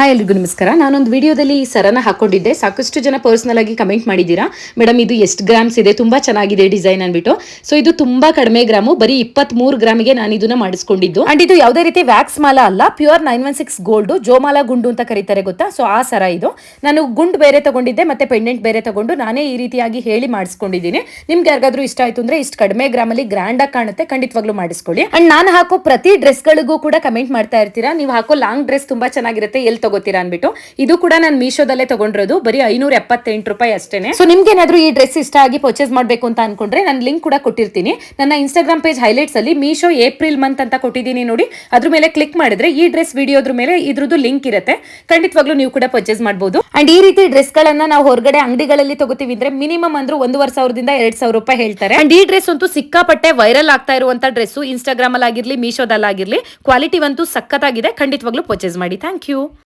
Hi ಎಲ್ರಿಗೂ ನಮಸ್ಕಾರ. ನಾನೊಂದು ವಿಡಿಯೋದಲ್ಲಿ ಈ ಸರನ ಹಾಕೊಂಡಿದ್ದೆ. ಸಾಕಷ್ಟು ಜನ ಪರ್ಸನಲ್ ಆಗಿ ಕಮೆಂಟ್ ಮಾಡಿದ್ದೀರಾ, ಮೇಡಮ್ ಇದು ಎಷ್ಟು ಗ್ರಾಮ್ಸ್ ಇದೆ, ತುಂಬಾ ಚೆನ್ನಾಗಿದೆ ಡಿಸೈನ್ ಅಂದ್ಬಿಟ್ಟು. ಸೊ ಇದು ತುಂಬಾ ಕಡಿಮೆ ಗ್ರಾಮು, ಬರೀ 23 ಗ್ರಾಮಿಗೆ ನಾನು ಇದನ್ನ ಮಾಡಿಸ್ಕೊಂಡಿದ್ದು. ಅಂಡ್ ಇದು ಯಾವುದೇ ರೀತಿ ವ್ಯಾಕ್ಸ್ ಮಾಲಾ ಅಲ್ಲ, ಪ್ಯೂರ್ 916 ಗೋಲ್ಡ್ ಜೋಮಾಲಾ ಗುಂಡು ಅಂತ ಕರೀತಾರೆ ಗೊತ್ತಾ. ಸೊ ಆ ಸರ ಇದು. ನಾನು ಗುಂಡು ಬೇರೆ ತಗೊಂಡಿದ್ದೆ, ಮತ್ತೆ ಪೆಂಡೆಂಟ್ ಬೇರೆ ತಗೊಂಡು ನಾನೇ ಈ ರೀತಿಯಾಗಿ ಹೇಳಿ ಮಾಡಿಸ್ಕೊಂಡಿದ್ದೀನಿ. ನಿಮ್ಗೆ ಯಾರಿಗಾದ್ರೂ ಇಷ್ಟ ಆಯ್ತು ಅಂದ್ರೆ ಇಷ್ಟು ಕಡಿಮೆ ಗ್ರಾಮಲ್ಲಿ ಗ್ರ್ಯಾಂಡ್ ಆಗಿ ಕಾಣುತ್ತೆ, ಖಂಡಿತವಾಗ್ಲೂ ಮಾಡಿಸ್ಕೊಳ್ಳಿ. ಅಂಡ್ ನಾನು ಹಾಕೋ ಪ್ರತಿ ಡ್ರೆಸ್ ಗಳಿಗೂ ಕೂಡ ಕಮೆಂಟ್ ಮಾಡ್ತಾ ಇರ್ತೀರಾ, ನೀವು ಹಾಕೋ ಲಾಂಗ್ ಡ್ರೆಸ್ ತುಂಬಾ ಚೆನ್ನಾಗಿರುತ್ತೆ, ಎಲ್ಲಿ ತಗೋತೀರಾ ಅನ್ಬಿಟ್ಟು. ಇದು ಕೂಡ ನಾನು ಮೀಶೋದಲ್ಲೇ ತಗೊಂಡಿರೋದು, ಬರೀ 578 ರೂಪಾಯಿ ಅಷ್ಟೇನೆ. ಸೊ ನಿಮ್ಗೆ ಏನಾದ್ರೂ ಈ ಡ್ರೆಸ್ ಇಷ್ಟ ಆಗಿ ಪರ್ಚೇಸ್ ಮಾಡಬೇಕು ಅಂತ ಅನ್ಕೊಂಡ್ರೆ ನಾನು ಲಿಂಕ್ ಕೂಡ ಕೊಟ್ಟಿರ್ತೀನಿ. ನನ್ನ ಇನ್ಸ್ಟಾಗ್ರಾಮ್ ಪೇಜ್ ಹೈಲೈಟ್ಸ್ ಅಲ್ಲಿ ಮೀಶೋ ಏಪ್ರಿಲ್ ಮಂತ್ ಅಂತ ಕೊಟ್ಟಿದ್ದೀನಿ ನೋಡಿ, ಅದ್ರ ಮೇಲೆ ಕ್ಲಿಕ್ ಮಾಡಿದ್ರೆ ಈ ಡ್ರೆಸ್ ವಿಡಿಯೋದ್ರ ಮೇಲೆ ಇದ್ರದ್ದು ಲಿಂಕ್ ಇರುತ್ತೆ, ಖಂಡಿತವಾಗ್ಲೂ ನೀವು ಕೂಡ ಪರ್ಚೇಸ್ ಮಾಡಬಹುದು. ಅಂಡ್ ಈ ರೀತಿ ಡ್ರೆಸ್ ಗಳನ್ನ ನಾವು ಹೊರಗಡೆ ಅಂಗಡಿಗಳಲ್ಲಿ ತಗೋತೀವಿ ಅಂದ್ರೆ ಮಿನಿಮಮ್ ಅಂದ್ರೂ 1,500ದಿಂದ 2,000 ರೂಪಾಯಿ ಹೇಳ್ತಾರೆ. ಅಂಡ್ ಈ ಡ್ರೆಸ್ ಅಂತೂ ಸಿಕ್ಕಾಪಟ್ಟೆ ವೈರಲ್ ಆಗ್ತಾ ಇರುವಂತ ಡ್ರೆಸ್, ಇನ್ಸ್ಟಾಗ್ರಾಮ್ ಅಲ್ಲಿ ಆಗಿರ್ಲಿ ಮೀಶೋದಲ್ಲಾಗಿರ್ಲಿ, ಕ್ವಾಲಿಟಿ ಅಂತೂ ಸಖತ್ತಾಗಿದೆ, ಖಂಡಿತವಾಗ್ಲೂ ಪರ್ಚೇಸ್ ಮಾಡಿ. Thank you.